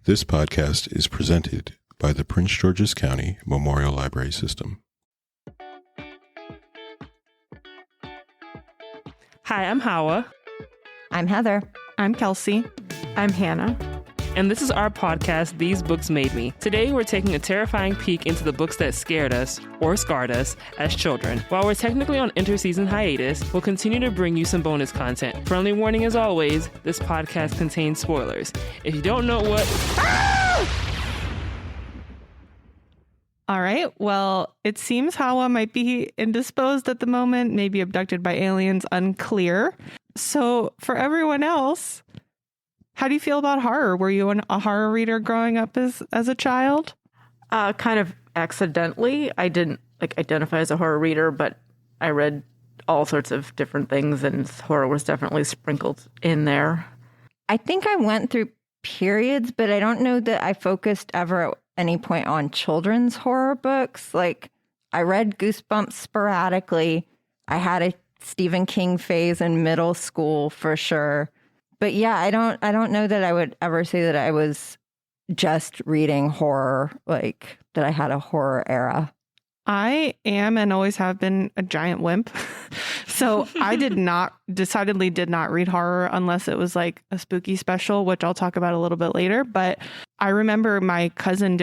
This podcast is presented by the Prince George's County Memorial Library System. Hi, I'm Hawa. I'm Heather. I'm Kelsey. I'm Hannah. And this is our podcast, These Books Made Me. Today, we're taking a terrifying peek into the books that scared us, or scarred us, as children. While we're technically on inter-season hiatus, we'll continue to bring you some bonus content. Friendly warning as always, this podcast contains spoilers. If you don't know what... All right. Well, it seems Hawa might be indisposed at the moment, maybe abducted by aliens, unclear. So for everyone else... how do you feel about horror? Were you a horror reader growing up as a child? Kind of accidentally. I didn't identify as a horror reader, but I read all sorts of different things, and horror was definitely sprinkled in there. I think I went through periods, but I don't know that I focused ever at any point on children's horror books. Like, I read Goosebumps sporadically. I had a Stephen King phase in middle school for sure. But yeah, I don't know that I would ever say that I was just reading horror, like that I had a horror era. I am and always have been a giant wimp. So I decidedly did not read horror unless it was like a spooky special, which I'll talk about a little bit later. But I remember my cousin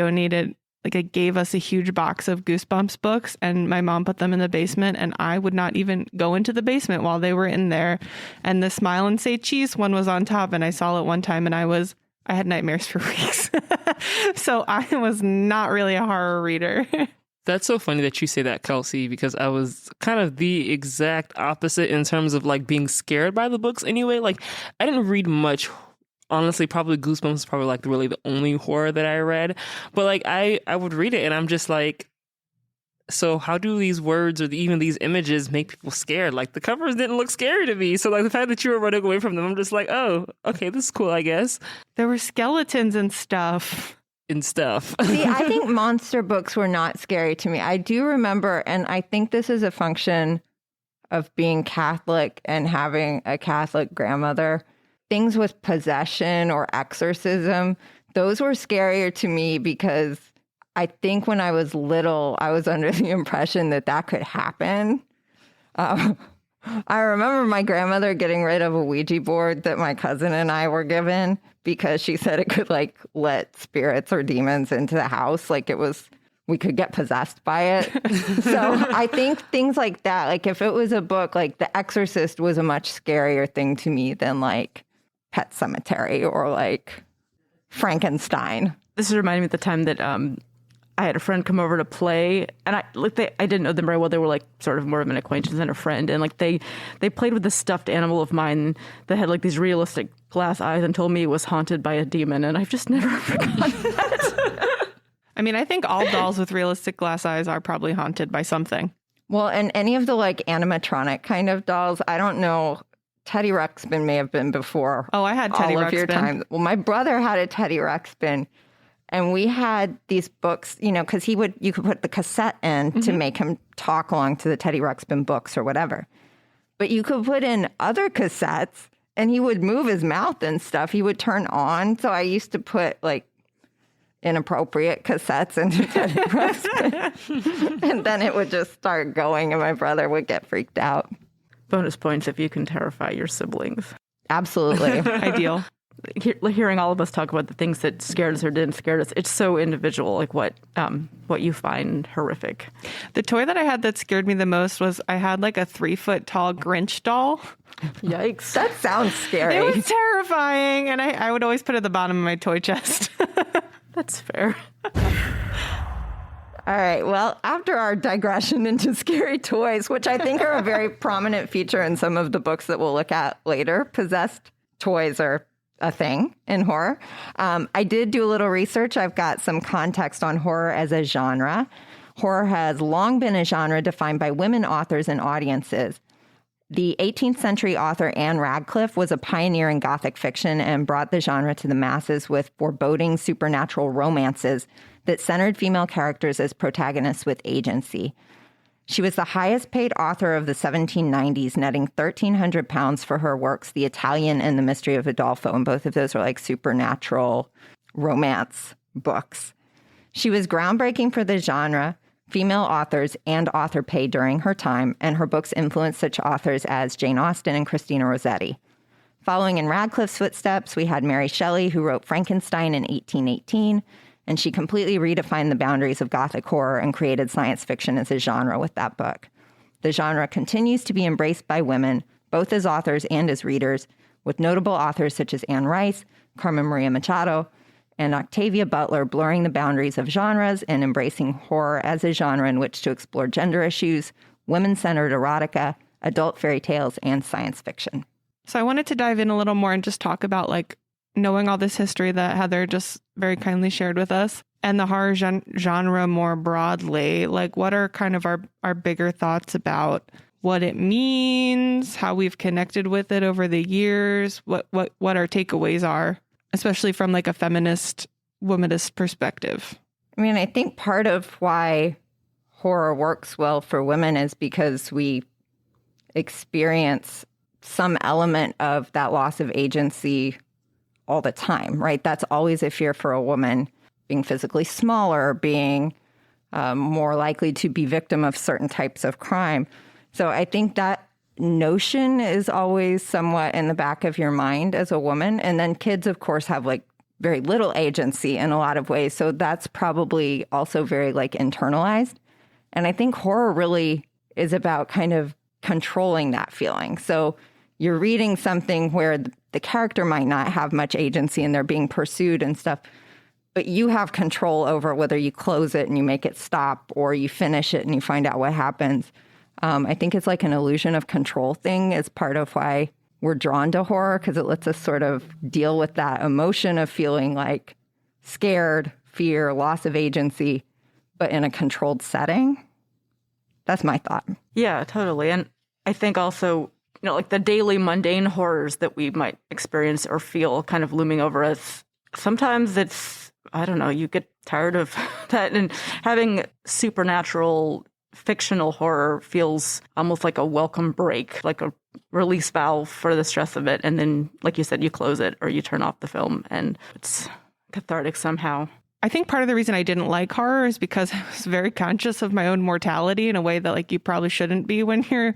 gave us a huge box of Goosebumps books, and my mom put them in the basement, and I would not even go into the basement while they were in there. And the Smile and Say Cheese one was on top, and I saw it one time, and I had nightmares for weeks. So I was not really a horror reader. That's so funny that you say that, Kelsey, because I was kind of the exact opposite in terms of like being scared by the books anyway. Like, I didn't read much. Honestly, probably Goosebumps is probably like really the only horror that I read. But like I would read it and I'm just like, so how do these words or even these images make people scared? Like, the covers didn't look scary to me. So like the fact that you were running away from them, I'm just like, oh, okay, this is cool, I guess. There were skeletons and stuff. See, I think monster books were not scary to me. I do remember, and I think this is a function of being Catholic and having a Catholic grandmother. Things with possession or exorcism, those were scarier to me because I think when I was little, I was under the impression that could happen. I remember my grandmother getting rid of a Ouija board that my cousin and I were given because she said it could like let spirits or demons into the house. Like we could get possessed by it. So I think things like that, like if it was a book, like The Exorcist was a much scarier thing to me than like Pet Sematary or like Frankenstein. This is reminding me of the time that I had a friend come over to play, and I didn't know them very well. They were like sort of more of an acquaintance than a friend, and like they played with this stuffed animal of mine that had like these realistic glass eyes and told me it was haunted by a demon, and I've just never forgotten that. I mean, I think all dolls with realistic glass eyes are probably haunted by something. Well, and any of the like animatronic kind of dolls, I don't know. Teddy Ruxpin may have been before. Oh, I had Teddy Ruxpin. Your time. Well, my brother had a Teddy Ruxpin, and we had these books, because you could put the cassette in to make him talk along to the Teddy Ruxpin books or whatever. But you could put in other cassettes, and he would move his mouth and stuff. He would turn on. So I used to put like inappropriate cassettes into Teddy Ruxpin, and then it would just start going, and my brother would get freaked out. Bonus points if you can terrify your siblings. Absolutely. Ideal. Hearing all of us talk about the things that scared us or didn't scare us, it's so individual, like what you find horrific. The toy that I had that scared me the most was I had like a 3-foot tall Grinch doll. Yikes. That sounds scary. It was terrifying, and I would always put it at the bottom of my toy chest. That's fair. All right. Well, after our digression into scary toys, which I think are a very prominent feature in some of the books that we'll look at later, possessed toys are a thing in horror. I did do a little research. I've got some context on horror as a genre. Horror has long been a genre defined by women authors and audiences. The 18th century author Anne Radcliffe was a pioneer in Gothic fiction and brought the genre to the masses with foreboding supernatural romances that centered female characters as protagonists with agency. She was the highest paid author of the 1790s, netting 1,300 pounds for her works, The Italian and The Mystery of Udolpho. And both of those are like supernatural romance books. She was groundbreaking for the genre, female authors, and author pay during her time, and her books influenced such authors as Jane Austen and Christina Rossetti. Following in Radcliffe's footsteps, we had Mary Shelley, who wrote Frankenstein in 1818, and she completely redefined the boundaries of Gothic horror and created science fiction as a genre with that book. The genre continues to be embraced by women, both as authors and as readers, with notable authors such as Anne Rice, Carmen Maria Machado, and Octavia Butler blurring the boundaries of genres and embracing horror as a genre in which to explore gender issues, women-centered erotica, adult fairy tales, and science fiction. So I wanted to dive in a little more and just talk about like knowing all this history that Heather just very kindly shared with us and the horror genre more broadly. Like, what are kind of our bigger thoughts about what it means, how we've connected with it over the years, what our takeaways are, especially from like a feminist, womanist perspective? I mean, I think part of why horror works well for women is because we experience some element of that loss of agency all the time, right? That's always a fear for a woman, being physically smaller, being more likely to be victim of certain types of crime. So I think that notion is always somewhat in the back of your mind as a woman. And then kids, of course, have like very little agency in a lot of ways. So that's probably also very like internalized. And I think horror really is about kind of controlling that feeling. So you're reading something where the character might not have much agency and they're being pursued and stuff, but you have control over whether you close it and you make it stop or you finish it and you find out what happens. I think it's like an illusion of control thing is part of why we're drawn to horror, because it lets us sort of deal with that emotion of feeling like scared, fear, loss of agency, but in a controlled setting. That's my thought. Yeah, totally. And I think also, like the daily mundane horrors that we might experience or feel kind of looming over us, sometimes it's, I don't know, you get tired of that, and having supernatural fictional horror feels almost like a welcome break, like a release valve for the stress of it. And then, like you said, you close it or you turn off the film and it's cathartic somehow. I think part of the reason I didn't like horror is because I was very conscious of my own mortality in a way that like you probably shouldn't be when you're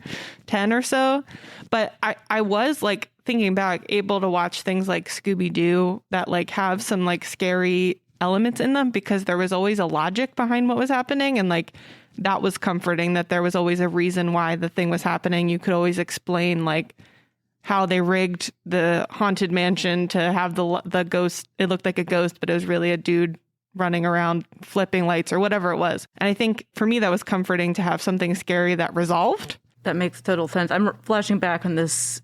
10 or so. But I was like thinking back, able to watch things like Scooby-Doo that like have some like scary elements in them because there was always a logic behind what was happening. And like that was comforting, that there was always a reason why the thing was happening. You could always explain like how they rigged the haunted mansion to have the ghost. It looked like a ghost, but it was really a dude running around flipping lights or whatever it was. And I think for me, that was comforting to have something scary that resolved. That makes total sense. I'm flashing back on this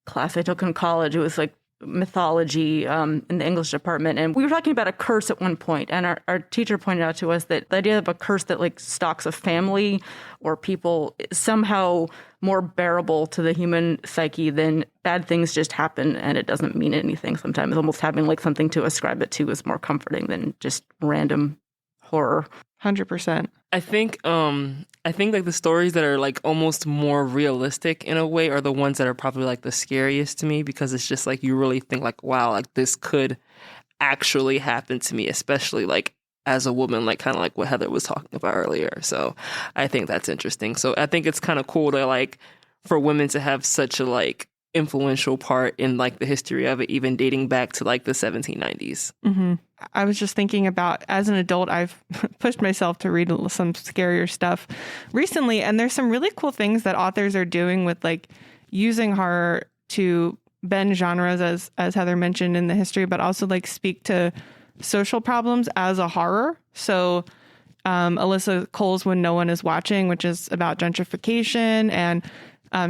class I took in college. It was like mythology in the English department. And we were talking about a curse at one point. And our teacher pointed out to us that the idea of a curse that like stalks a family or people is somehow more bearable to the human psyche than bad things just happen and it doesn't mean anything. Sometimes almost having like something to ascribe it to is more comforting than just random horror. 100%. I think like the stories that are like almost more realistic in a way are the ones that are probably like the scariest to me, because it's just like you really think like, wow, like this could actually happen to me, especially like as a woman, like kind of like what Heather was talking about earlier. So I think that's interesting. So I think it's kind of cool to like for women to have such a like influential part in like the history of it, even dating back to like the 1790s. Mm-hmm. I was just thinking about, as an adult, I've pushed myself to read some scarier stuff recently. And there's some really cool things that authors are doing with like using horror to bend genres, as Heather mentioned in the history, but also like speak to social problems as a horror. So Alyssa Cole's When No One Is Watching, which is about gentrification, and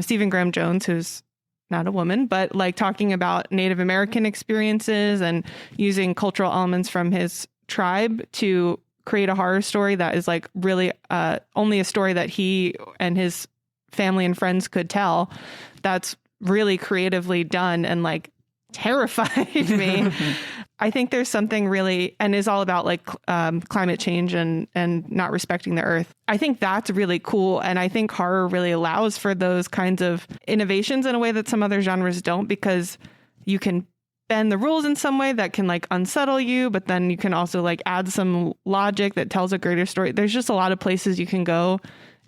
Stephen Graham Jones, who's not a woman, but like talking about Native American experiences and using cultural elements from his tribe to create a horror story that is like really only a story that he and his family and friends could tell. That's really creatively done and like terrified me. I think there's something really, and is all about like climate change and not respecting the earth. I think that's really cool. And I think horror really allows for those kinds of innovations in a way that some other genres don't, because you can bend the rules in some way that can like unsettle you, but then you can also like add some logic that tells a greater story. There's just a lot of places you can go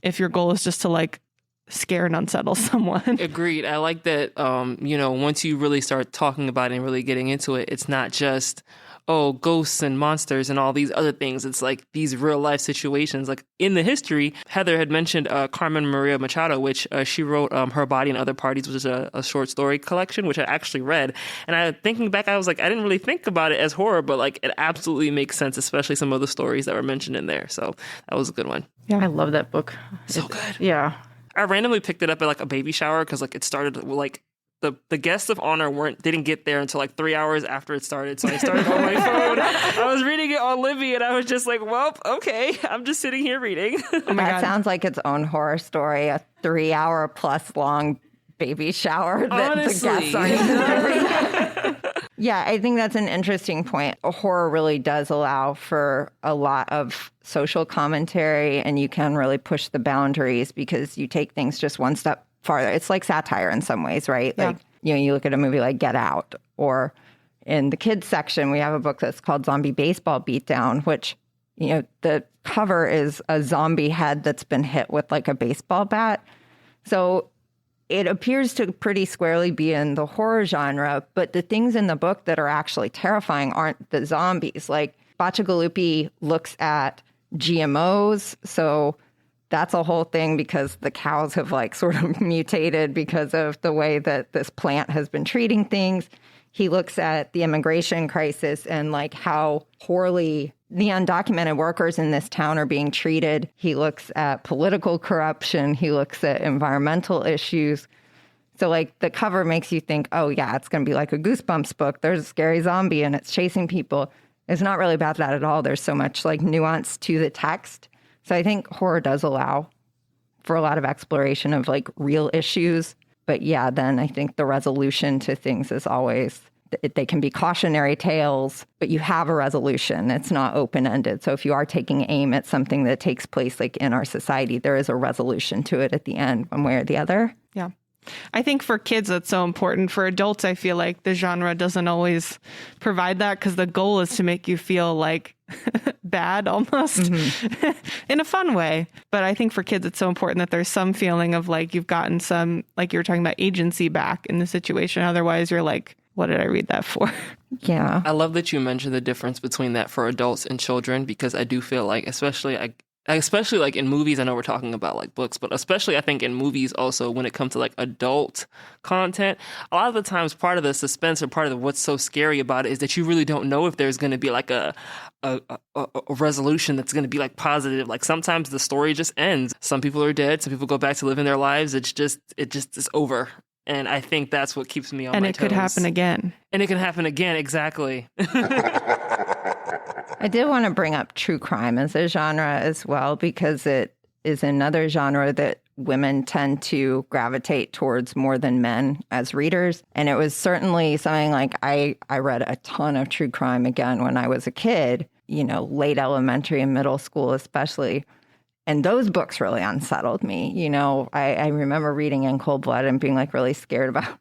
if your goal is just to like scare and unsettle someone. Agreed. I like that, once you really start talking about it and really getting into it, it's not just, oh, ghosts and monsters and all these other things. It's like these real life situations. Like in the history, Heather had mentioned Carmen Maria Machado, which she wrote Her Body and Other Parties, which is a short story collection, which I actually read. And thinking back, I was like, I didn't really think about it as horror, but like it absolutely makes sense, especially some of the stories that were mentioned in there. So that was a good one. Yeah, I love that book. So good. Yeah. I randomly picked it up at like a baby shower because like it started with like the guests of honor didn't get there until like 3 hours after it started. So I started on my phone. I was reading it on Libby and I was just like, well, okay, I'm just sitting here reading. Oh my God. Sounds like its own horror story, a 3 hour plus long baby shower that Honestly. the guests aren't even doing. Yeah, I think that's an interesting point. Horror really does allow for a lot of social commentary, and you can really push the boundaries because you take things just one step farther. It's like satire in some ways, right? Yeah. Like, you look at a movie like Get Out, or in the kids section, we have a book that's called Zombie Baseball Beatdown, which, the cover is a zombie head that's been hit with like a baseball bat. So it appears to pretty squarely be in the horror genre, but the things in the book that are actually terrifying aren't the zombies. Like Bacigalupi looks at GMOs, so that's a whole thing because the cows have like sort of mutated because of the way that this plant has been treating things. He looks at the immigration crisis and like how poorly the undocumented workers in this town are being treated. He looks at political corruption. He looks at environmental issues. So like the cover makes you think, oh yeah, it's going to be like a Goosebumps book. There's a scary zombie and it's chasing people. It's not really about that at all. There's so much like nuance to the text. So I think horror does allow for a lot of exploration of like real issues. But yeah, then I think the resolution to things is always, they can be cautionary tales, but you have a resolution. It's not open-ended. So if you are taking aim at something that takes place like in our society, there is a resolution to it at the end, one way or the other. Yeah. I think for kids, that's so important. For adults, I feel like the genre doesn't always provide that because the goal is to make you feel like bad almost in a fun way. But I think for kids, it's so important that there's some feeling of like you've gotten some, like you were talking about, agency back in the situation. Otherwise, you're like, what did I read that for? Yeah. I love that you mentioned the difference between that for adults and children, because I do feel like, especially like in movies, I know we're talking about like books, but especially I think in movies also when it comes to like adult content, a lot of the times part of the suspense or part of what's so scary about it is that you really don't know if there's going to be like a resolution that's going to be like positive. Like sometimes the story just ends. Some people are dead. Some people go back to living their lives. It just is over. And I think that's what keeps me on my toes. And it could happen again. And it can happen again. Exactly. I did want to bring up true crime as a genre as well, because it is another genre that women tend to gravitate towards more than men as readers. And it was certainly something like I read a ton of true crime again when I was a kid, late elementary and middle school especially. And those books really unsettled me. I remember reading In Cold Blood and being like really scared about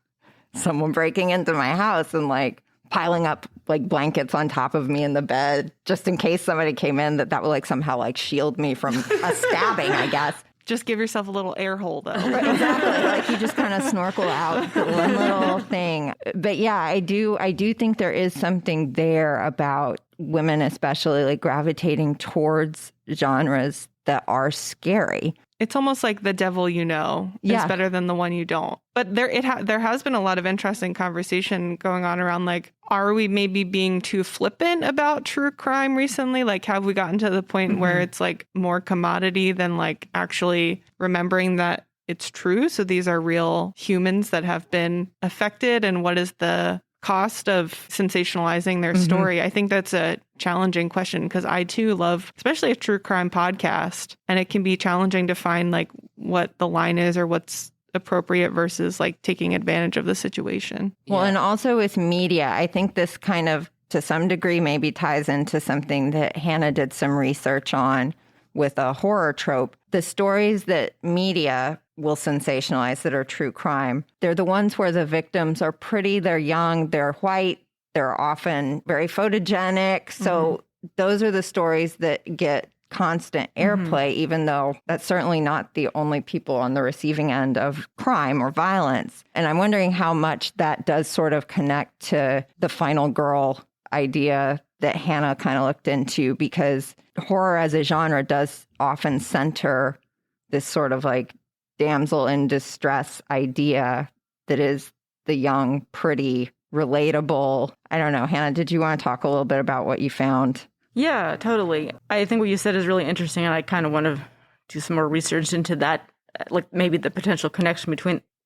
someone breaking into my house and like piling up like blankets on top of me in the bed just in case somebody came in that would like somehow like shield me from a stabbing, I guess. Just give yourself a little air hole, though. Right, exactly. Like you just kind of snorkel out the one little thing. But yeah, I do think there is something there about women, especially like gravitating towards genres that are scary. It's almost like the devil is better than the one you don't. But there has been a lot of interesting conversation going on around like, are we maybe being too flippant about true crime recently? Like, have we gotten to the point where it's like more commodity than like actually remembering that it's true? So these are real humans that have been affected, and what is the cost of sensationalizing their story? I think that's a challenging question because I too love, especially a true crime podcast, and it can be challenging to find like what the line is or what's appropriate versus like taking advantage of the situation. Well, and also with media, I think this kind of to some degree maybe ties into something that Hannah did some research on with a horror trope. The stories that media will sensationalize that are true crime, they're the ones where the victims are pretty, they're young, they're white, They're often very photogenic. So those are the stories that get constant airplay, even though that's certainly not the only people on the receiving end of crime or violence. And I'm wondering how much that does sort of connect to the final girl idea that Hannah kind of looked into, because horror as a genre does often center this sort of like damsel in distress idea that is the young, pretty, relatable. I don't know. Hannah, did you want to talk a little bit about what you found? Yeah, totally. I think what you said is really interesting, and I kind of want to do some more research into that, like maybe the potential connection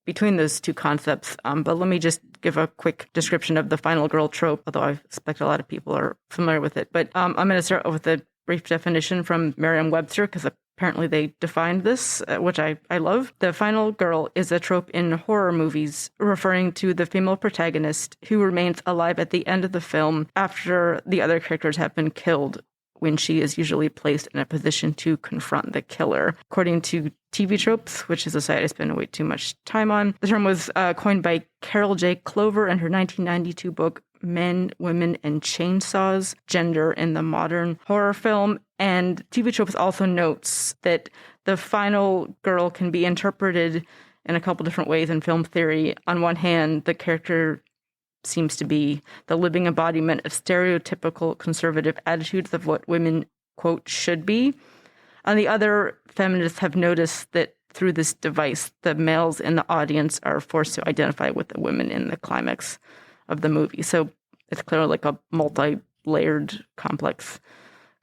between those two concepts. But let me just give a quick description of the final girl trope, although I expect a lot of people are familiar with it. But I'm going to start with a brief definition from Merriam-Webster, because apparently they defined this, which I love. The final girl is a trope in horror movies referring to the female protagonist who remains alive at the end of the film after the other characters have been killed, when she is usually placed in a position to confront the killer. According to TV Tropes, which is a site I spend way too much time on, the term was coined by Carol J. Clover in her 1992 book, Men, Women, and Chainsaws, Gender in the Modern Horror Film. And TV Tropes also notes that the final girl can be interpreted in a couple different ways in film theory. On one hand, the character seems to be the living embodiment of stereotypical conservative attitudes of what women, quote, should be. On the other, feminists have noticed that through this device, the males in the audience are forced to identify with the women in the climax of the movie. So it's clearly like a multi-layered, complex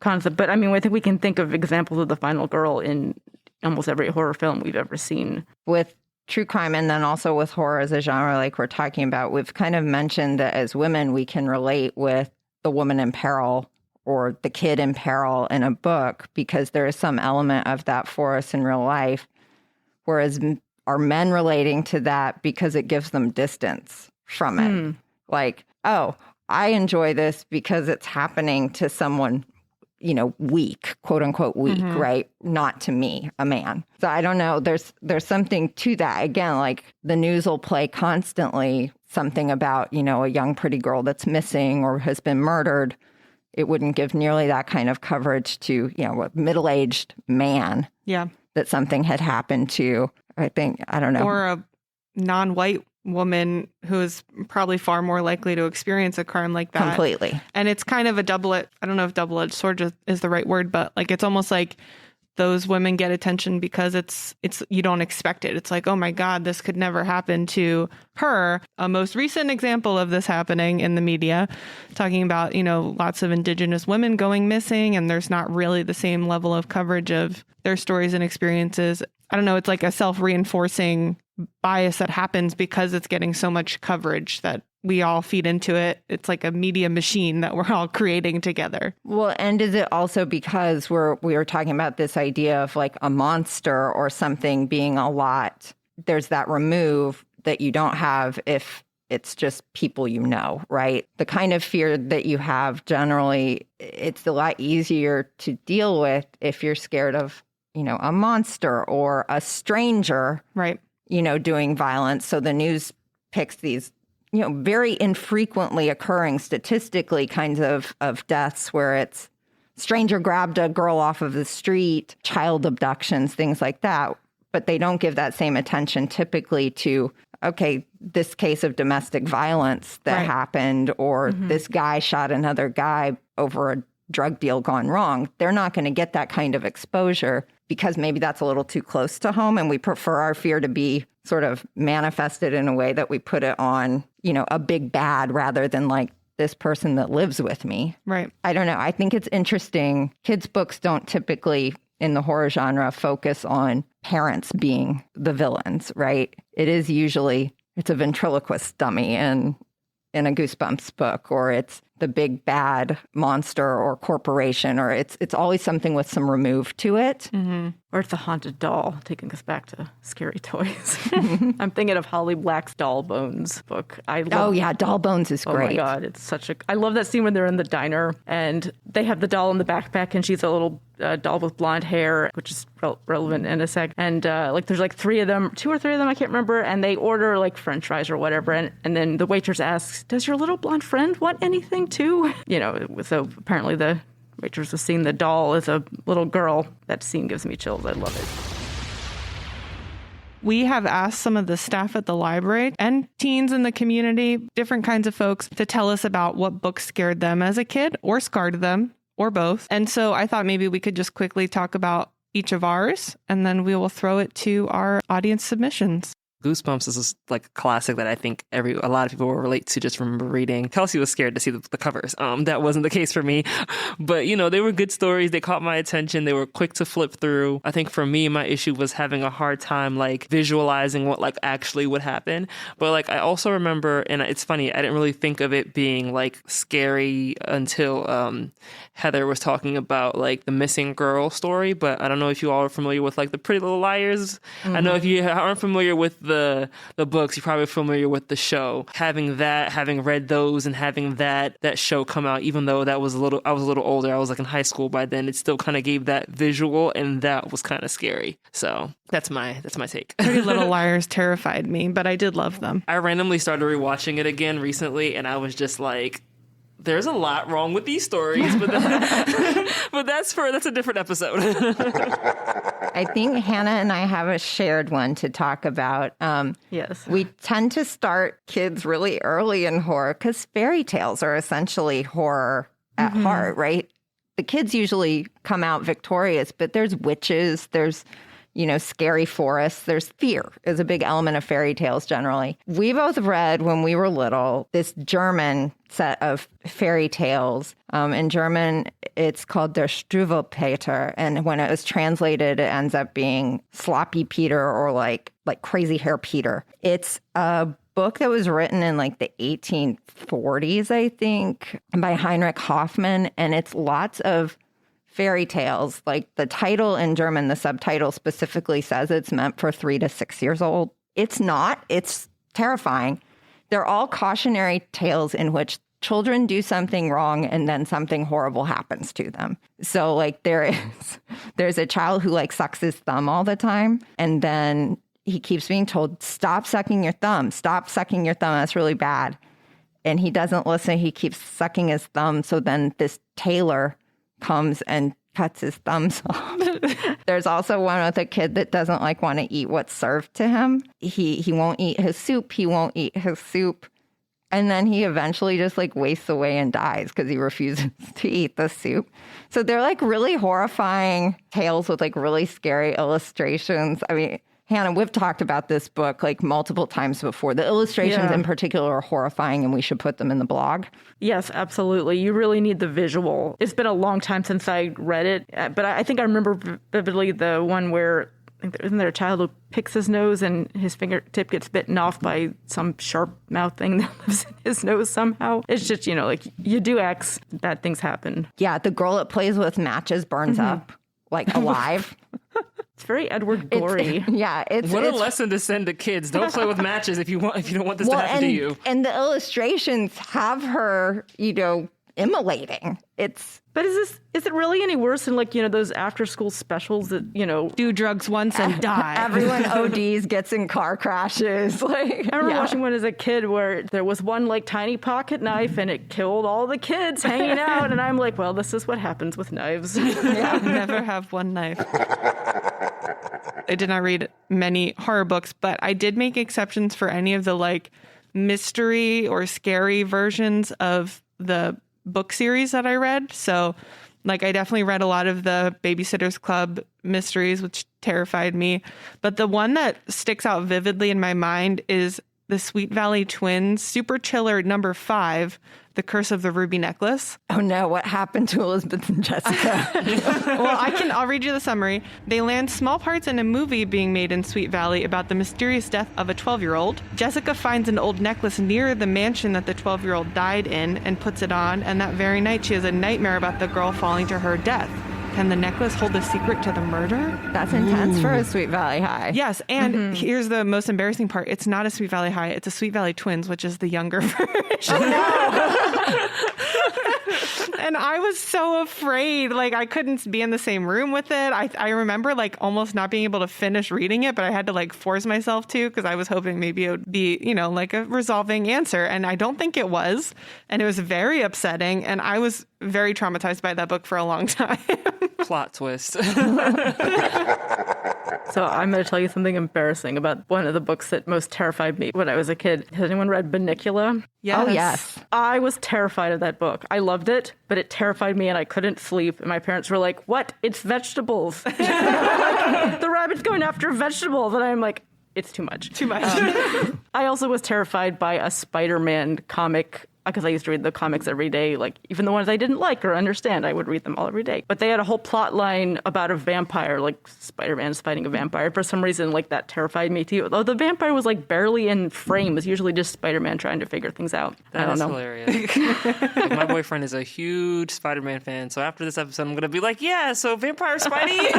concept. But I mean, I think we can think of examples of the final girl in almost every horror film we've ever seen. With true crime and then also with horror as a genre, like we're talking about, we've kind of mentioned that as women, we can relate with the woman in peril or the kid in peril in a book because there is some element of that for us in real life. Whereas are men relating to that because it gives them distance from it? Like, oh, I enjoy this because it's happening to someone, you know, weak, quote unquote weak, right? Not to me, a man. So I don't know. There's something to that. Again, like the news will play constantly something about, you know, a young pretty girl that's missing or has been murdered. It wouldn't give nearly that kind of coverage to, you know, a middle-aged man. Yeah. That something had happened to. I think, I don't know. Or a non-white woman who is probably far more likely to experience a crime like that. Completely. And it's kind of a I don't know if double-edged sword is the right word, but like it's almost like those women get attention because it's you don't expect it. It's like, oh my God, this could never happen to her. A most recent example of this happening in the media, talking about, you know, lots of Indigenous women going missing, and there's not really the same level of coverage of their stories and experiences. I don't know, it's like a self-reinforcing bias that happens because it's getting so much coverage that we all feed into it. It's like a media machine that we're all creating together. Well, and is it also because we were talking about this idea of like a monster or something being a lot, there's that remove that you don't have if it's just people you know, right? The kind of fear that you have generally, it's a lot easier to deal with if you're scared of, you know, a monster or a stranger, right? You know, doing violence. So the news picks these, you know, very infrequently occurring statistically kinds of deaths where it's stranger grabbed a girl off of the street, child abductions, things like that. But they don't give that same attention typically to, okay, this case of domestic violence that happened, or this guy shot another guy over a drug deal gone wrong. They're not going to get that kind of exposure because maybe that's a little too close to home, and we prefer our fear to be sort of manifested in a way that we put it on, you know, a big bad rather than like this person that lives with me. Right. I don't know. I think it's interesting. Kids' books don't typically, in the horror genre, focus on parents being the villains, right? It is usually, it's a ventriloquist dummy in a Goosebumps book, or it's the big bad monster or corporation, or it's always something with some remove to it. Or it's a haunted doll, taking us back to scary toys. I'm thinking of Holly Black's Doll Bones book. Doll Bones is great. Oh my God, it's such a... I love that scene when they're in the diner and they have the doll in the backpack and she's a little doll with blonde hair, which is relevant in a sec. And there's like 3 of them, 2 or 3 of them, I can't remember. And they order like French fries or whatever. And then the waitress asks, does your little blonde friend want anything too? So apparently the waitress was seeing the doll as a little girl. That scene gives me chills. I love it. We have asked some of the staff at the library and teens in the community, different kinds of folks, to tell us about what books scared them as a kid or scarred them or both. And so I thought maybe we could just quickly talk about each of ours and then we will throw it to our audience submissions. Goosebumps is like a classic that I think a lot of people will relate to, just remember reading. Kelsey was scared to see the covers. That wasn't the case for me. But, they were good stories. They caught my attention. They were quick to flip through. I think for me, my issue was having a hard time like visualizing what like actually would happen. But like I also remember, and it's funny, I didn't really think of it being like scary until Heather was talking about like the missing girl story. But I don't know if you all are familiar with like the Pretty Little Liars. Mm-hmm. I know if you aren't familiar with the books, you're probably familiar with the show. Having read those and having that show come out, even though I was a little older, I was like in high school by then, it still kind of gave that visual and that was kind of scary. So that's my take. Pretty Little Liars terrified me, but I did love them. I randomly started rewatching it again recently and I was just like, there's a lot wrong with these stories, but that's a different episode. I think Hannah and I have a shared one to talk about. Yes. We tend to start kids really early in horror because fairy tales are essentially horror at heart, right? The kids usually come out victorious, but there's witches, there's scary forests. There's fear is a big element of fairy tales generally. We both read when we were little this German set of fairy tales. In German, it's called Der Struwwelpeter. And when it was translated, it ends up being Sloppy Peter or like Crazy Hair Peter. It's a book that was written in like the 1840s, I think, by Heinrich Hoffmann. And it's lots of fairy tales. Like the title in German, the subtitle specifically says it's meant for 3 to 6 years old. It's not. It's terrifying. They're all cautionary tales in which children do something wrong and then something horrible happens to them. So like there's a child who like sucks his thumb all the time and then he keeps being told, stop sucking your thumb. Stop sucking your thumb. That's really bad. And he doesn't listen. He keeps sucking his thumb. So then this tailor comes and cuts his thumbs off. There's also one with a kid that doesn't want to eat what's served to him. He won't eat his soup. He won't eat his soup. And then he eventually just wastes away and dies because he refuses to eat the soup. So they're really horrifying tales with really scary illustrations. I mean, Hannah, we've talked about this book multiple times before. The illustrations in particular are horrifying and we should put them in the blog. Yes, absolutely. You really need the visual. It's been a long time since I read it, but I think I remember vividly the one where, isn't there a child who picks his nose and his fingertip gets bitten off by some sharp mouth thing that lives in his nose somehow? It's just, you do X, bad things happen. Yeah, the girl that plays with matches burns up alive. It's very Edward Gorey. What a lesson to send to kids. Don't play with matches if you don't want this to happen to you. And the illustrations have her, immolating. But is it really any worse than those after school specials that, do drugs once and die? Everyone ODs, gets in car crashes. I remember watching one as a kid where there was one tiny pocket knife and it killed all the kids hanging out. And I'm like, well, this is what happens with knives. Never have one knife. I did not read many horror books, but I did make exceptions for any of the mystery or scary versions of the book series that I read. So I definitely read a lot of the Babysitter's Club mysteries, which terrified me. But the one that sticks out vividly in my mind is the Sweet Valley Twins Super Chiller number 5, The Curse of the Ruby Necklace. Oh no, what happened to Elizabeth and Jessica? Well, I'll read you the summary. They land small parts in a movie being made in Sweet Valley about the mysterious death of a 12-year-old. Jessica finds an old necklace near the mansion that the 12-year-old died in and puts it on, and that very night she has a nightmare about the girl falling to her death. can the necklace hold a secret to the murder? That's intense for a Sweet Valley High. Yes, and here's the most embarrassing part. It's not a Sweet Valley High. It's a Sweet Valley Twins, which is the younger version. And I was so afraid. Like, I couldn't be in the same room with it. I remember, like, almost not being able to finish reading it, but I had to, like, force myself to because I was hoping maybe it would be, you know, like a resolving answer. And I don't think it was. And it was very upsetting. And I was very traumatized by that book for a long time. Plot twist. So I'm going to tell you something embarrassing about one of the books that most terrified me when I was a kid. Has anyone read Bunnicula? Yes. Oh, yes. I was terrified of that book. I loved it, but it terrified me and I couldn't sleep. And my parents were like, what? It's vegetables. Like, the rabbit's going after vegetables. And I'm like, it's too much. Too much. I also was terrified by a Spider-Man comic because I used to read the comics every day, like even the ones I didn't like or understand, I would read them all every day. But they had a whole plot line about a vampire, like Spider-Man's fighting a vampire. For some reason, like that terrified me too. Though the vampire was like barely in frame. It was usually just Spider-Man trying to figure things out. I don't know. Hilarious. Like, my boyfriend is a huge Spider-Man fan, so after this episode, I'm going to be like, yeah, so Vampire Spidey?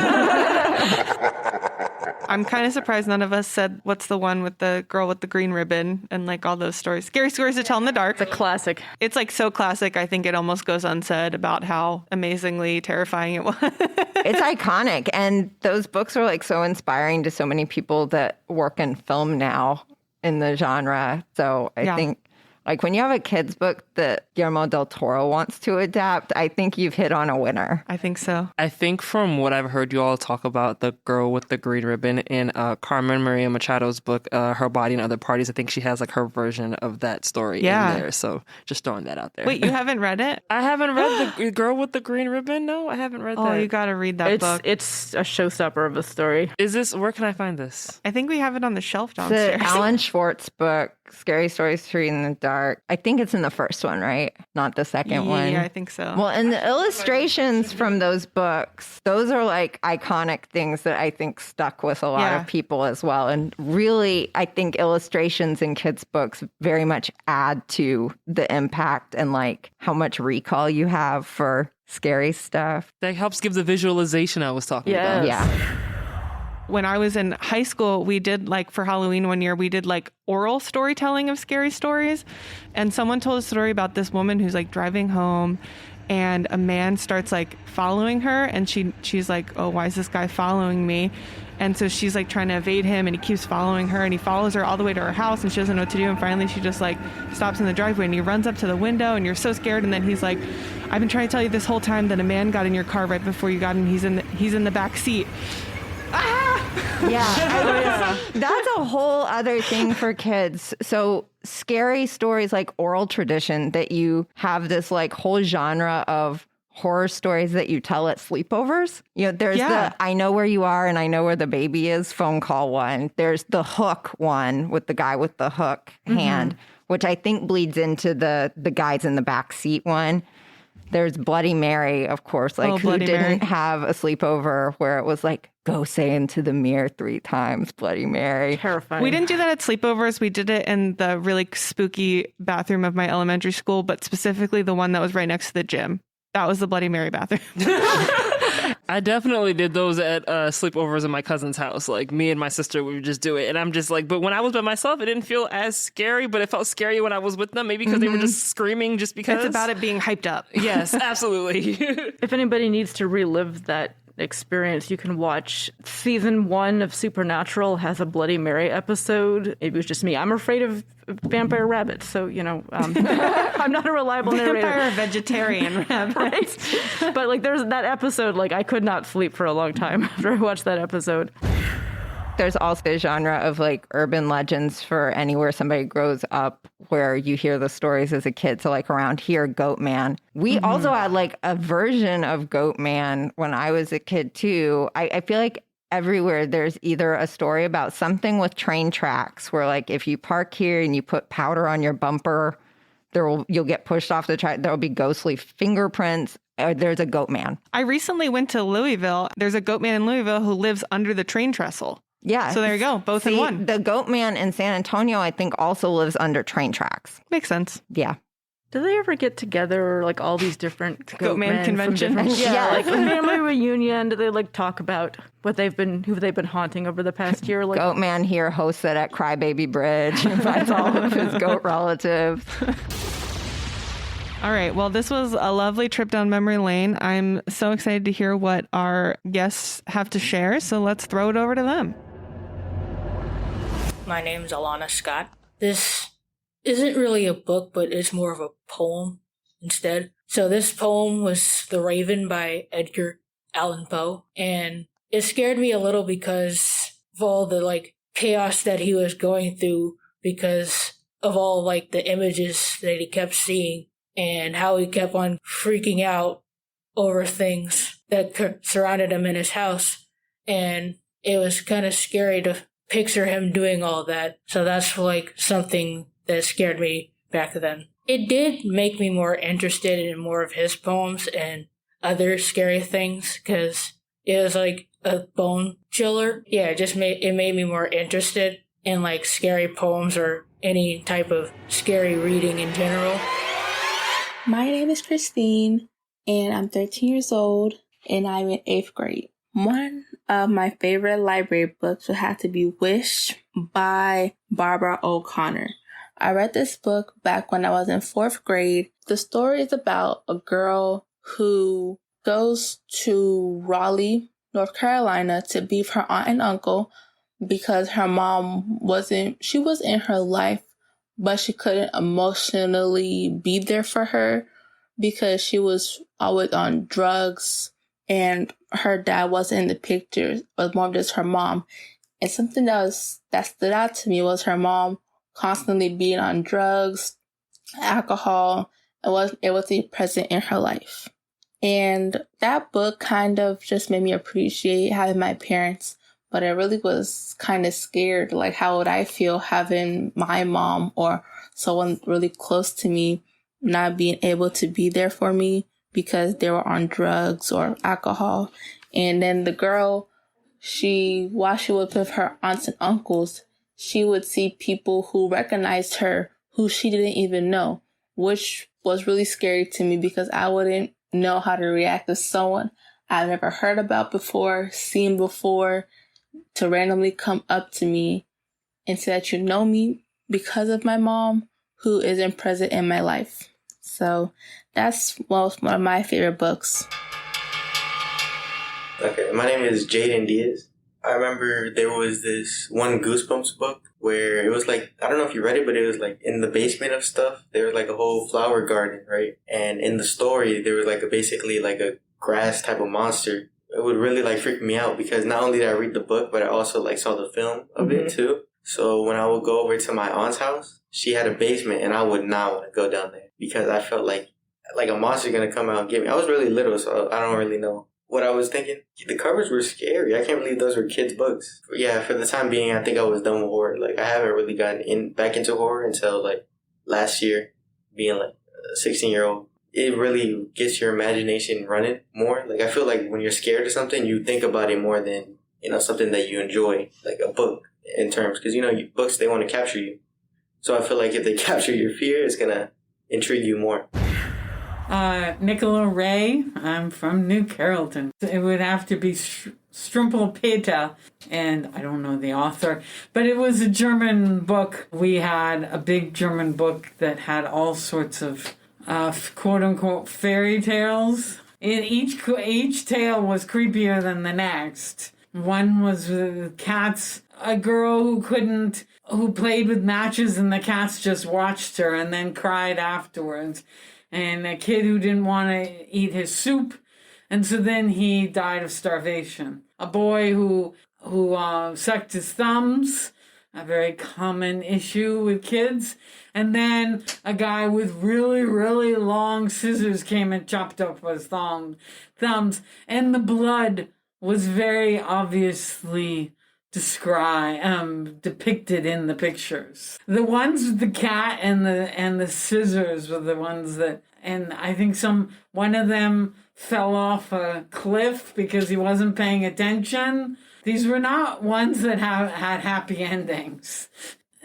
I'm kind of surprised none of us said what's the one with the girl with the green ribbon and like all those stories. Scary Stories to Tell in the Dark. It's a classic. It's like so classic. I think it almost goes unsaid about how amazingly terrifying it was. It's iconic. And those books are like so inspiring to so many people that work in film now in the genre. So I think like when you have a kid's book that Guillermo del Toro wants to adapt, I think you've hit on a winner. I think so. I think from what I've heard you all talk about the girl with the green ribbon in Carmen Maria Machado's book, Her Body and Other Parties, I think she has like her version of that story in there. So just throwing that out there. Wait, you haven't read it? I haven't read The Girl with the Green Ribbon? No, I haven't read that. Oh, you got to read that book. It's a showstopper of a story. Where can I find this? I think we have it on the shelf downstairs. The Alan Schwartz book, Scary Stories to Read in the Dark. I think it's in the first one, right? Not the second one. Yeah, I think so. Well, and the illustrations from those books, those are like iconic things that I think stuck with a lot of people as well. And really, I think illustrations in kids' books very much add to the impact and like how much recall you have for scary stuff. That helps give the visualization I was talking about. Yeah. When I was in high school, we did like for Halloween one year, we did like oral storytelling of scary stories. And someone told a story about this woman who's like driving home and a man starts like following her. And she's like, oh, why is this guy following me? And so she's like trying to evade him and he keeps following her and he follows her all the way to her house and she doesn't know what to do. And finally she just like stops in the driveway and he runs up to the window and you're so scared. And then he's like, I've been trying to tell you this whole time that a man got in your car right before you got in. He's in the back seat. Yeah. That's a whole other thing for kids. So scary stories like oral tradition, that you have this like whole genre of horror stories that you tell at sleepovers. You know, there's the I know where you are and I know where the baby is phone call one. There's the hook one with the guy with the hook hand, which I think bleeds into the guys in the back seat one. There's Bloody Mary, of course, like who didn't have a sleepover where it was like, go say into the mirror 3 times, Bloody Mary. Terrifying. We didn't do that at sleepovers. We did it in the really spooky bathroom of my elementary school, but specifically the one that was right next to the gym. That was the Bloody Mary bathroom. I definitely did those at sleepovers in my cousin's house. Like me and my sister, we would just do it. And I'm just like, but when I was by myself, it didn't feel as scary, but it felt scary when I was with them. Maybe because they were just screaming just because. It's about it being hyped up. Yes, absolutely. If anybody needs to relive that experience, you can watch season 1 of Supernatural has a Bloody Mary episode. It was just me. I'm afraid of vampire rabbits, so you know, I'm not a reliable narrator. Vampire vegetarian rabbit. Right? But like there's that episode, like I could not sleep for a long time after I watched that episode. There's also a genre of like urban legends for anywhere somebody grows up where you hear the stories as a kid. So like around here, Goat Man. We also had like a version of Goat Man when I was a kid too. I feel like everywhere there's either a story about something with train tracks where like if you park here and you put powder on your bumper, you'll get pushed off the track. There'll be ghostly fingerprints. There's a Goat Man. I recently went to Louisville. There's a Goat Man in Louisville who lives under the train trestle. Yeah. So there you go. Both in one. The Goat Man in San Antonio, I think, also lives under train tracks. Makes sense. Yeah. Do they ever get together, like all these different Goatman convention? Like a family reunion? Do they like talk about who they've been haunting over the past year? Like Goatman here hosts it at Crybaby Bridge, invites all of his goat relatives. All right. Well, this was a lovely trip down memory lane. I'm so excited to hear what our guests have to share. So let's throw it over to them. My name's Alana Scott. This isn't really a book, but it's more of a poem instead. So this poem was The Raven by Edgar Allan Poe. And it scared me a little because of all the like chaos that he was going through because of all like the images that he kept seeing and how he kept on freaking out over things that surrounded him in his house. And it was kind of scary to picture him doing all that. So that's like something that scared me back then. It did make me more interested in more of his poems and other scary things because it was like a bone chiller. Yeah, it made me more interested in like scary poems or any type of scary reading in general. My name is Christine, and I'm 13 years old, and I'm in 8th grade. One of my favorite library books would have to be Wish by Barbara O'Connor. I read this book back when I was in 4th grade. The story is about a girl who goes to Raleigh, North Carolina to be with her aunt and uncle because her mom was in her life, but she couldn't emotionally be there for her because she was always on drugs and her dad wasn't in the picture. It was more just her mom. And something that stood out to me was her mom constantly being on drugs, alcohol, and wasn't able to be present in her life. And that book kind of just made me appreciate having my parents, but I really was kind of scared. Like, how would I feel having my mom or someone really close to me not being able to be there for me because they were on drugs or alcohol? And then the girl, while she was with her aunts and uncles, she would see people who recognized her who she didn't even know, which was really scary to me because I wouldn't know how to react to someone I've never heard about before, seen before, to randomly come up to me and say that you know me because of my mom who isn't present in my life. So that's one of my favorite books. Okay, my name is Jaden Diaz. I remember there was this one Goosebumps book where it was like, I don't know if you read it, but it was like in the basement of stuff. There was like a whole flower garden, right? And in the story, there was like basically like a grass type of monster. It would really like freak me out because not only did I read the book, but I also like saw the film of it too. So when I would go over to my aunt's house, she had a basement and I would not want to go down there because I felt like a monster gonna come out and get me. I was really little, so I don't really know what I was thinking. The covers were scary. I can't believe those were kids' books. But yeah, for the time being, I think I was done with horror. Like, I haven't really gotten back into horror until like last year, being like a 16-year-old. It really gets your imagination running more. Like, I feel like when you're scared of something, you think about it more than, something that you enjoy, like a book in terms. Because, books, they want to capture you. So I feel like if they capture your fear, it's going to intrigue you more. Nicola Ray. I'm from New Carrollton. It would have to be Strumpelpeter, and I don't know the author, but it was a German book. We had a big German book that had all sorts of quote-unquote fairy tales. And each tale was creepier than the next. One was with cats, a girl who played with matches and the cats just watched her and then cried afterwards. And a kid who didn't want to eat his soup, and so then he died of starvation. A boy who sucked his thumbs, a very common issue with kids. And then a guy with really, really long scissors came and chopped up his thumbs. And the blood was very obviously depicted in the pictures. The ones with the cat and the scissors were the ones that, and I think one of them fell off a cliff because he wasn't paying attention. These were not ones that had happy endings.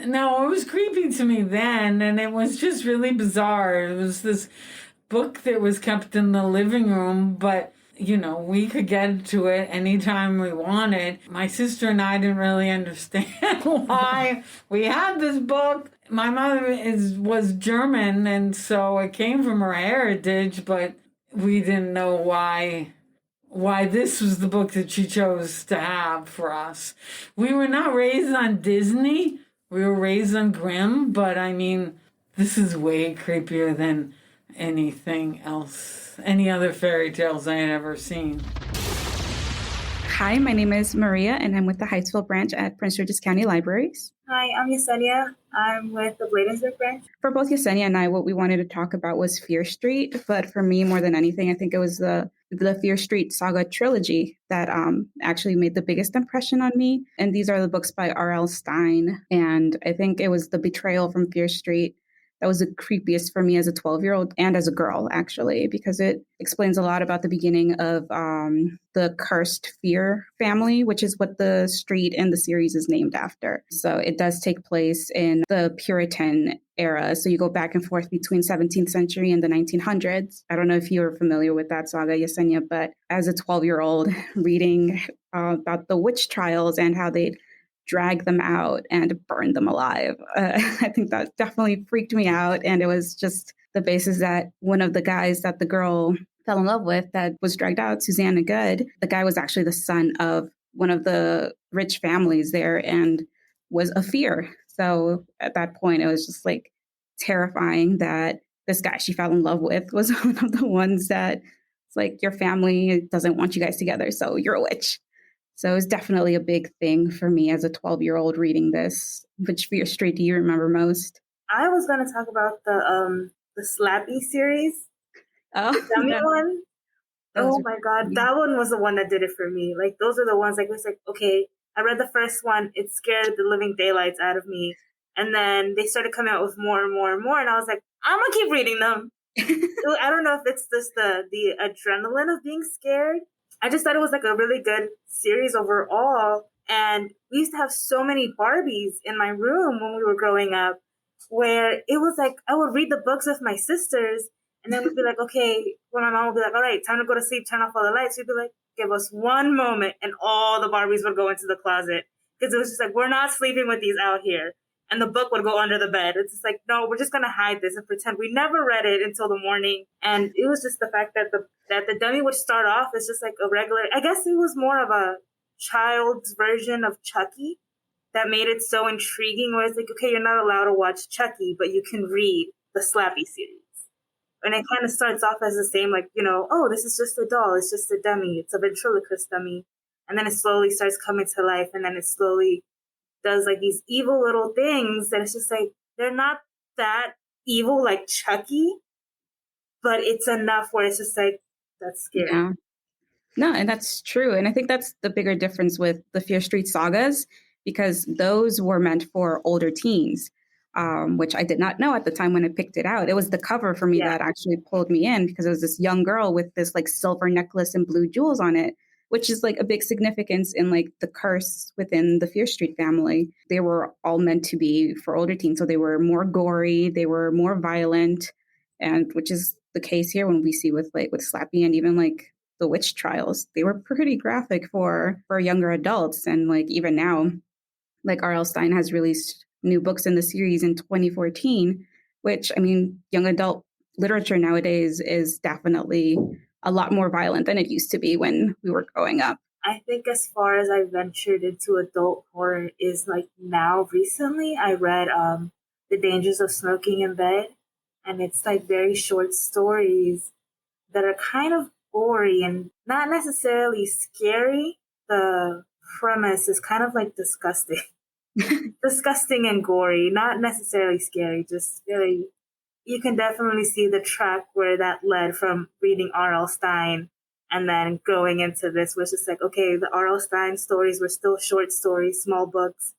No, it was creepy to me then, and it was just really bizarre. It was this book that was kept in the living room, but we could get to it anytime we wanted. My sister and I didn't really understand why we had this book. My mother was German, and so it came from her heritage, but we didn't know why this was the book that she chose to have for us. We were not raised on Disney. We were raised on Grimm, but I mean, this is way creepier than anything else, any other fairy tales I had ever seen. Hi, my name is Maria, and I'm with the Hyattsville branch at Prince George's County Libraries. Hi, I'm Yesenia. I'm with the Bladensburg branch. For both Yesenia and I, what we wanted to talk about was Fear Street, but for me, more than anything, I think it was the Fear Street saga trilogy that actually made the biggest impression on me. And these are the books by R.L. Stine, and I think it was the betrayal from Fear Street that was the creepiest for me as a 12-year-old and as a girl, actually, because it explains a lot about the beginning of the cursed Fear family, which is what the street in the series is named after. So it does take place in the Puritan era. So you go back and forth between 17th century and the 1900s. I don't know if you're familiar with that saga, Yesenia, but as a 12-year-old reading about the witch trials and how they drag them out and burn them alive. I think that definitely freaked me out. And it was just the basis that one of the guys that the girl fell in love with that was dragged out, Susanna Good, the guy was actually the son of one of the rich families there and was a Fear. So at that point, it was just like terrifying that this guy she fell in love with was one of the ones that it's like, your family doesn't want you guys together, so you're a witch. So it was definitely a big thing for me as a 12-year-old reading this. Which Fear Street do you remember most? I was going to talk about the Slappy series. Oh, the dummy one. Oh my God. Yeah. That one was the one that did it for me. Like, those are the ones, like, it was like, okay, I read the first one. It scared the living daylights out of me. And then they started coming out with more and more and more. And I was like, I'm going to keep reading them. I don't know if it's just the adrenaline of being scared. I just thought it was like a really good series overall. And we used to have so many Barbies in my room when we were growing up, where it was like I would read the books with my sisters, and then we'd be like, okay, when my mom would be like, all right, time to go to sleep, turn off all the lights, we'd be like, give us one moment, and all the Barbies would go into the closet. Because it was just like, we're not sleeping with these out here. And the book would go under the bed. It's just like, no, we're just going to hide this and pretend we never read it until the morning. And it was just the fact that the dummy would start off as just like a regular, I guess it was more of a child's version of Chucky that made it so intriguing, where it's like, okay, you're not allowed to watch Chucky, but you can read the Slappy series. And it kind of starts off as the same, like, oh, this is just a doll. It's just a dummy. It's a ventriloquist dummy. And then it slowly starts coming to life. And then it slowly does like these evil little things that it's just like, they're not that evil like Chucky, but it's enough where it's just like, that's scary. Yeah. No, and that's true. And I think that's the bigger difference with the Fear Street sagas, because those were meant for older teens, which I did not know at the time when I picked it out. It was the cover for me that actually pulled me in, because it was this young girl with this like silver necklace and blue jewels on it, which is like a big significance in like the curse within the Fear Street family. They were all meant to be for older teens. So they were more gory, they were more violent, and which is the case here when we see with Slappy and even like the witch trials. They were pretty graphic for younger adults. And like even now, like R.L. Stine has released new books in the series in 2014, which, I mean, young adult literature nowadays is definitely a lot more violent than it used to be when we were growing up. I think as far as I ventured into adult horror is like now recently I read The Dangers of Smoking in Bed, and it's like very short stories that are kind of gory and not necessarily scary. The premise is kind of like disgusting. Disgusting and gory, not necessarily scary, just very, you can definitely see the track where that led from reading R.L. Stine and then going into this, was just like, okay, the R.L. Stine stories were still short stories, small books,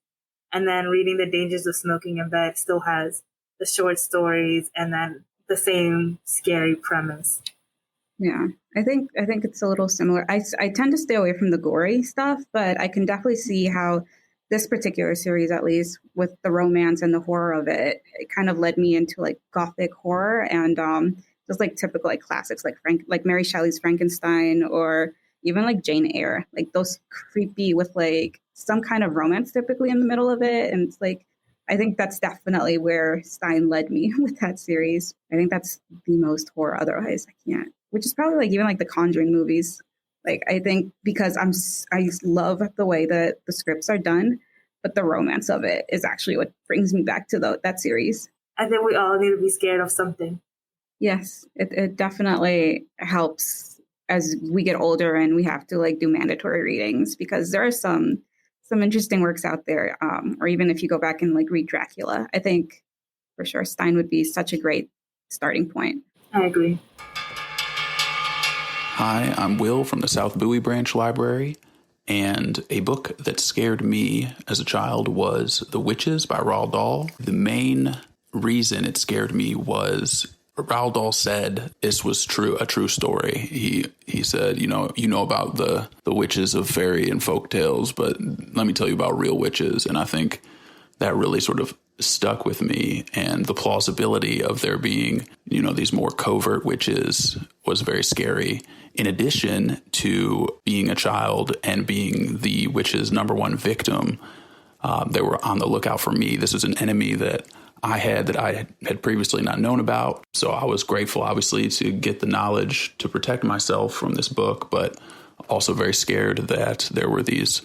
and then reading The Dangers of Smoking in Bed still has the short stories and then the same scary premise. Yeah, I think it's a little similar. I tend to stay away from the gory stuff, but I can definitely see how this particular series, at least with the romance and the horror of it, it kind of led me into like gothic horror and just like typical like classics like Mary Shelley's Frankenstein or even like Jane Eyre, like those creepy with like some kind of romance typically in the middle of it. And it's like, I think that's definitely where Stein led me with that series. I think that's the most horror. Otherwise, I can't. Which is probably like even like the Conjuring movies. Like I think because I love the way that the scripts are done, but the romance of it is actually what brings me back to that series. I think we all need to be scared of something. Yes, it definitely helps as we get older and we have to like do mandatory readings because there are some interesting works out there. Or even if you go back and like read Dracula, I think for sure Stein would be such a great starting point. I agree. Hi, I'm Will from the South Bowie Branch Library, and a book that scared me as a child was The Witches by Roald Dahl. The main reason it scared me was Roald Dahl said this was a true story. He said, you know about the witches of fairy and folk tales, but let me tell you about real witches. And I think that really sort of stuck with me, and the plausibility of there being, these more covert witches was very scary. In addition to being a child and being the witch's number one victim, they were on the lookout for me. This was an enemy that I had previously not known about. So I was grateful, obviously, to get the knowledge to protect myself from this book, but also very scared that there were these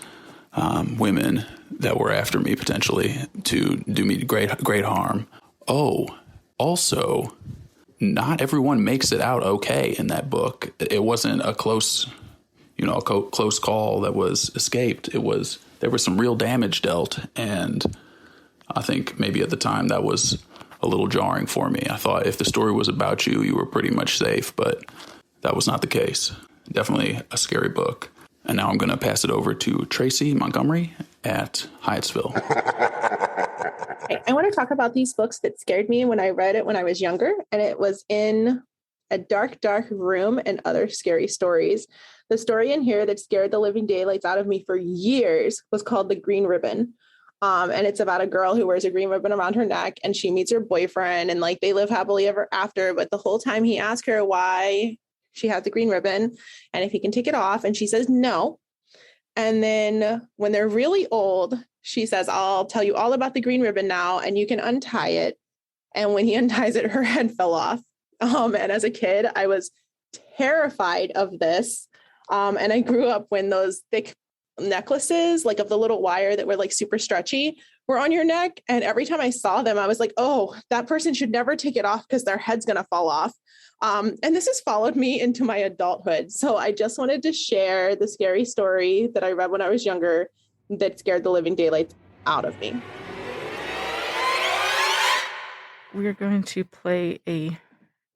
women that were after me potentially to do me great harm. Oh, also, not everyone makes it out okay in that book. It wasn't a close call that was escaped. There was some real damage dealt, and I think maybe at the time that was a little jarring for me. I thought if the story was about you, you were pretty much safe, but that was not the case. Definitely a scary book. And now I'm going to pass it over to Tracy Montgomery at Hyattsville. I want to talk about these books that scared me when I read it when I was younger, and it was in a dark, dark room and other scary stories. The story in here that scared the living daylights out of me for years was called The Green Ribbon. And it's about a girl who wears a green ribbon around her neck, and she meets her boyfriend, and like they live happily ever after. But the whole time he asks her why she has the green ribbon and if he can take it off, and she says no. And then when they're really old, she says, I'll tell you all about the green ribbon now, and you can untie it. And when he unties it, her head fell off. And as a kid, I was terrified of this. And I grew up when those thick necklaces, like of the little wire that were like super stretchy, were on your neck. And every time I saw them, I was like, oh, that person should never take it off because their head's going to fall off. And this has followed me into my adulthood. So I just wanted to share the scary story that I read when I was younger that scared the living daylights out of me. We're going to play a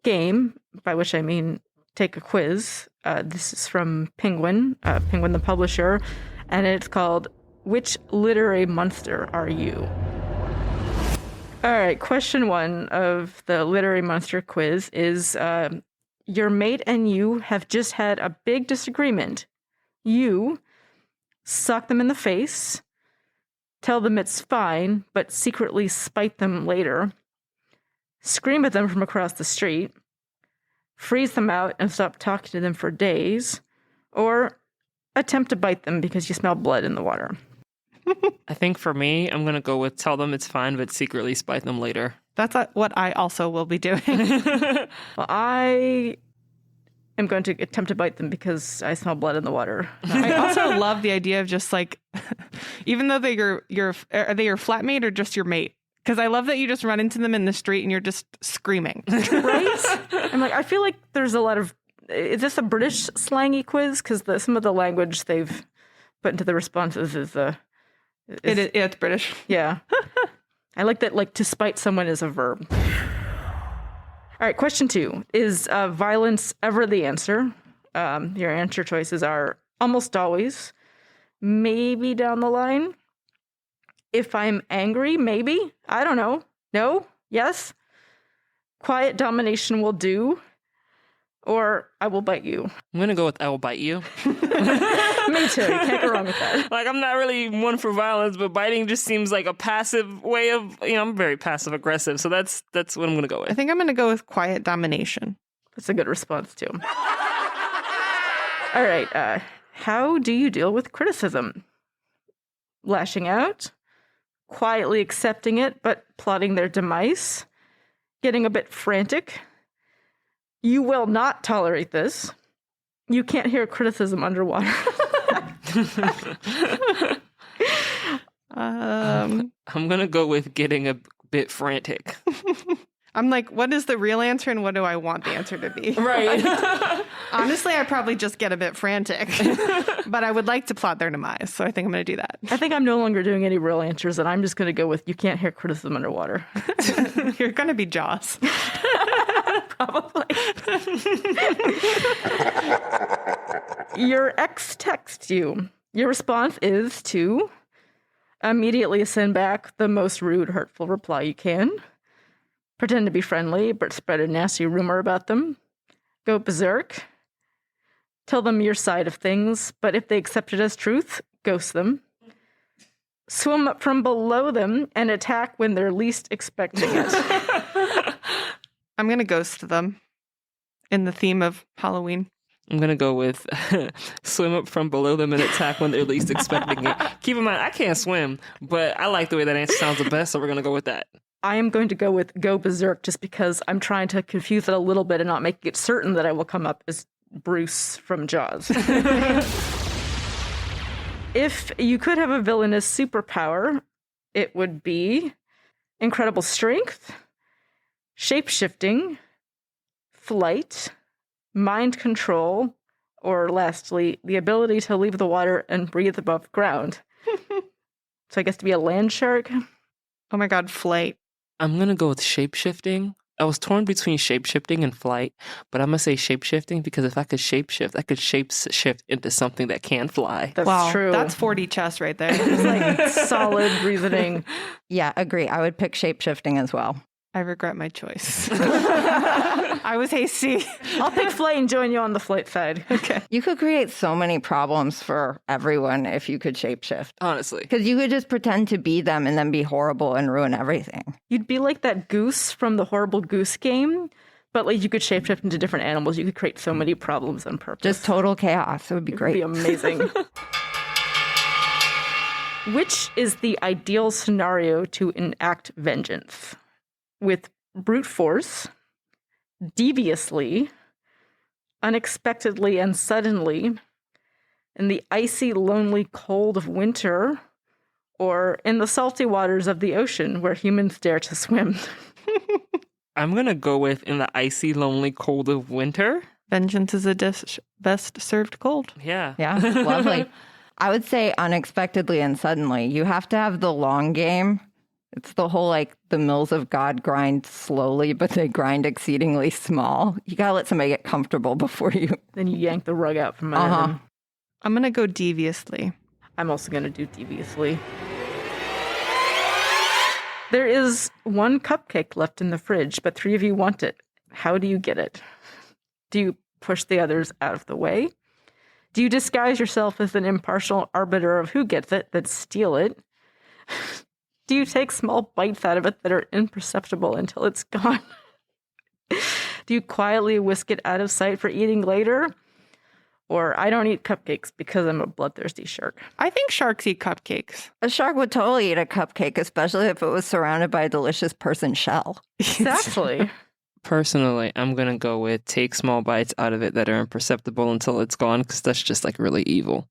game, by which I mean take a quiz. This is from Penguin the publisher, and it's called Which Literary Monster Are You? All right, question 1 of the Literary Monster quiz is, your mate and you have just had a big disagreement. You sock them in the face, tell them it's fine, but secretly spite them later, scream at them from across the street, freeze them out and stop talking to them for days, or attempt to bite them because you smell blood in the water. I think for me, I'm going to go with tell them it's fine, but secretly spite them later. That's what I also will be doing. Well, I am going to attempt to bite them because I smell blood in the water. I also love the idea of just like, even though are they your flatmate or just your mate? Because I love that you just run into them in the street and you're just screaming. Right? I'm like, I feel like there's a lot of, is this a British slangy quiz? Because some of the language they've put into the responses is it's British. Yeah. I like that, like, to spite someone is a verb. All right, question 2. Is violence ever the answer? Your answer choices are almost always, maybe down the line. If I'm angry, maybe. I don't know. No? Yes? Quiet domination will do. or I will bite you. I'm going to go with I will bite you. Me too. You can't go wrong with that. Like, I'm not really one for violence, but biting just seems like a passive way of, I'm very passive aggressive. So that's what I'm going to go with. I think I'm going to go with quiet domination. That's a good response too. All right. How do you deal with criticism? Lashing out? Quietly accepting it, but plotting their demise? Getting a bit frantic? You will not tolerate this. You can't hear criticism underwater. I'm going to go with getting a bit frantic. I'm like, what is the real answer and what do I want the answer to be? Right. Honestly, I probably just get a bit frantic, but I would like to plot their demise. So I think I'm going to do that. I think I'm no longer doing any real answers, and I'm just going to go with you can't hear criticism underwater. You're going to be Jaws. Probably. Your ex texts you. Your response is to immediately send back the most rude, hurtful reply you can. Pretend to be friendly, but spread a nasty rumor about them. Go berserk. Tell them your side of things, but if they accept it as truth, ghost them. Swim up from below them and attack when they're least expecting it. I'm going to ghost them in the theme of Halloween. I'm going to go with swim up from below them and attack when they're least expecting it. Keep in mind, I can't swim, but I like the way that answer sounds the best, so we're going to go with that. I am going to go with go berserk just because I'm trying to confuse it a little bit and not make it certain that I will come up as Bruce from Jaws. If you could have a villainous superpower, it would be incredible strength, shape-shifting, flight, mind control, or lastly, the ability to leave the water and breathe above ground. So I guess to be a land shark. Oh my God, flight. I'm going to go with shape-shifting. I was torn between shape-shifting and flight, but I'm going to say shape-shifting because if I could shape-shift, I could shape-shift into something that can fly. That's true. That's 4D chess right there. It's like solid reasoning. Yeah, agree. I would pick shape-shifting as well. I regret my choice. I was hasty. I'll pick flight and join you on the flight side. Okay. You could create so many problems for everyone if you could shapeshift. Honestly. Because you could just pretend to be them and then be horrible and ruin everything. You'd be like that goose from the Horrible Goose Game, but like you could shapeshift into different animals. You could create so many problems on purpose. Just total chaos. It would be great. It would be amazing. Which is the ideal scenario to enact vengeance? With brute force, deviously, unexpectedly and suddenly, in the icy, lonely cold of winter, or in the salty waters of the ocean where humans dare to swim. I'm going to go with in the icy, lonely cold of winter. Vengeance is a dish best served cold. Yeah. Yeah, lovely. I would say unexpectedly and suddenly. You have to have the long game. It's the whole, like, the mills of God grind slowly, but they grind exceedingly small. You gotta let somebody get comfortable before you... Then you yank the rug out from under them. I'm going to go deviously. I'm also going to do deviously. There is one cupcake left in the fridge, but 3 of you want it. How do you get it? Do you push the others out of the way? Do you disguise yourself as an impartial arbiter of who gets it, then steal it? Do you take small bites out of it that are imperceptible until it's gone? Do you quietly whisk it out of sight for eating later? Or I don't eat cupcakes because I'm a bloodthirsty shark. I think sharks eat cupcakes. A shark would totally eat a cupcake, especially if it was surrounded by a delicious person shell. Exactly. Personally, I'm going to go with take small bites out of it that are imperceptible until it's gone, because that's just like really evil.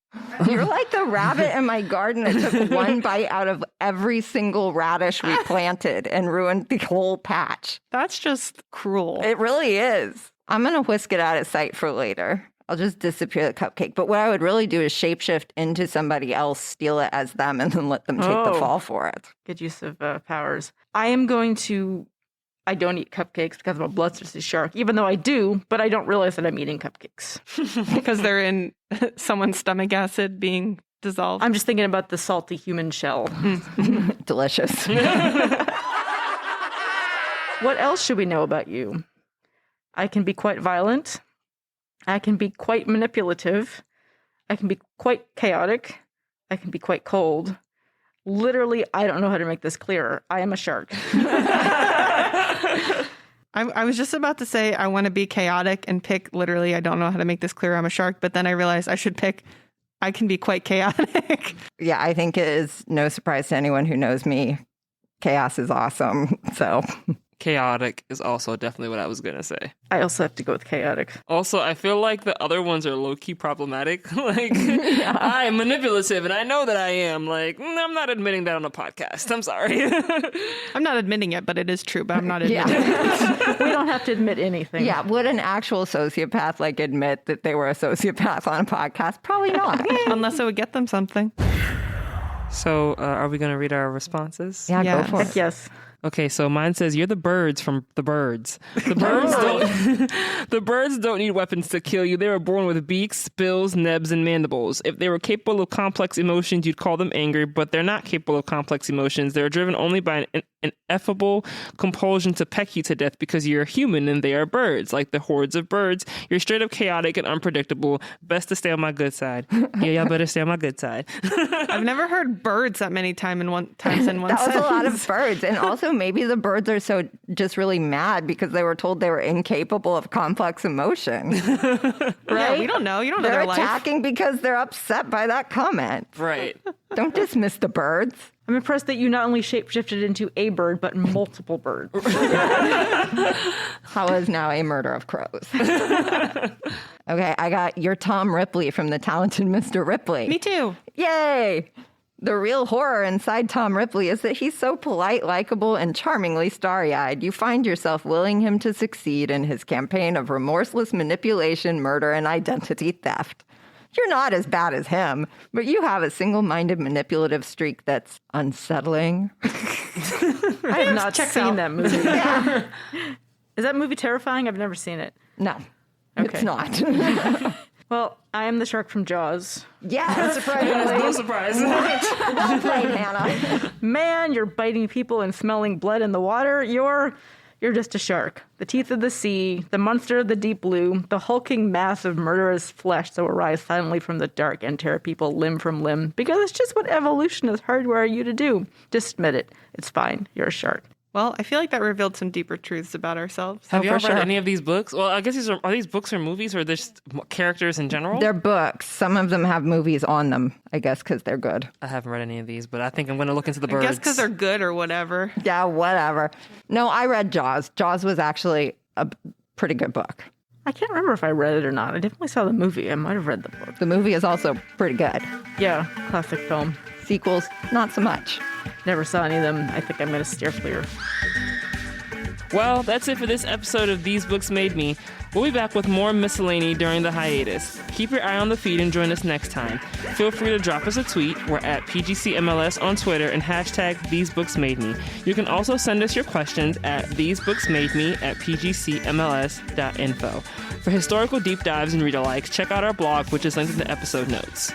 You're like the rabbit in my garden that took one bite out of every single radish we planted and ruined the whole patch. That's just cruel. It really is. I'm going to whisk it out of sight for later. I'll just disappear the cupcake. But what I would really do is shapeshift into somebody else, steal it as them, and then let them take the fall for it. Good use of powers. I don't eat cupcakes because I'm a bloodthirsty shark, even though I do, but I don't realize that I'm eating cupcakes. Because they're in someone's stomach acid being dissolved. I'm just thinking about the salty human shell. Delicious. What else should we know about you? I can be quite violent. I can be quite manipulative. I can be quite chaotic. I can be quite cold. Literally, I don't know how to make this clearer. I am a shark. I was just about to say I want to be chaotic and pick literally, I don't know how to make this clear, I'm a shark, but then I realized I should pick I can be quite chaotic. Yeah, I think it is no surprise to anyone who knows me. Chaos is awesome. So Chaotic is also definitely what I was going to say. I also have to go with chaotic. Also, I feel like the other ones are low-key problematic. Like, I'm manipulative, and I know that I am. Like, I'm not admitting that on a podcast. I'm sorry. I'm not admitting it, but it is true, but I'm not admitting it. We don't have to admit anything. yeah, would an actual sociopath like admit that they were a sociopath on a podcast? Probably not. Unless it would get them something. So, are we going to read our responses? Yeah, Yeah. go for it. Yes. Okay, so mine says, you're the birds from the birds. The birds don't the birds don't need weapons to kill you. They were born with beaks, bills, nebs, and mandibles. If they were capable of complex emotions, you'd call them angry, but they're not capable of complex emotions. They're driven only by an ineffable compulsion to peck you to death because you're a human and they are birds. Like the hordes of birds, you're straight up chaotic and unpredictable. Best to stay on my good side. Yeah, y'all better stay on my good side. I've never heard birds that many times in one That sentence. was a lot of birds. And also maybe the birds are so just really mad because they were told they were incapable of complex emotion. Right? Yeah, we don't know. You don't know They're their life. attacking because they're upset by that comment. Right. Don't dismiss the birds. I'm impressed that you not only shapeshifted into a bird, but multiple birds. How is now a murder of crows? Okay, I got your Tom Ripley from The Talented Mr. Ripley. Me too. Yay! The real horror inside Tom Ripley is that he's so polite, likable, and charmingly starry-eyed. You find yourself willing him to succeed in his campaign of remorseless manipulation, murder, and identity theft. You're not as bad as him, but you have a single-minded manipulative streak that's unsettling. I have not seen that movie. Yeah. Is that movie terrifying? I've never seen it. No, Okay. it's not. Well, I am the shark from Jaws. Yeah, surprisingly. No surprise. Well played, Hannah. Man, you're biting people and smelling blood in the water. You're just a shark. The teeth of the sea, the monster of the deep blue, the hulking mass of murderous flesh that will rise silently from the dark and tear people limb from limb. Because it's just what evolution has hardwired you to do. Just admit it. It's fine. You're a shark. Well, I feel like that revealed some deeper truths about ourselves. Have you ever for read sure. any of these books? Well, I guess are these books or movies or just characters in general? They're books. Some of them have movies on them, I guess, because they're good. I haven't read any of these, but I think I'm going to look into the I birds. guess because they're good or whatever. Yeah, whatever. No, I read Jaws. Jaws was actually a pretty good book. I can't remember if I read it or not. I definitely saw the movie. I might have read the book. The movie is also pretty good. Yeah, classic film. Sequels, not so much. Never saw any of them. I think I'm going to steer clear. Well, that's it for this episode of These Books Made Me. We'll be back with more miscellany during the hiatus. Keep your eye on the feed and join us next time. Feel free to drop us a tweet. We're at PGCMLS on Twitter and hashtag TheseBooksMadeMe. You can also send us your questions at thesebooksmademe@pgcmls.info. For historical deep dives and read-alikes, check out our blog, which is linked in the episode notes.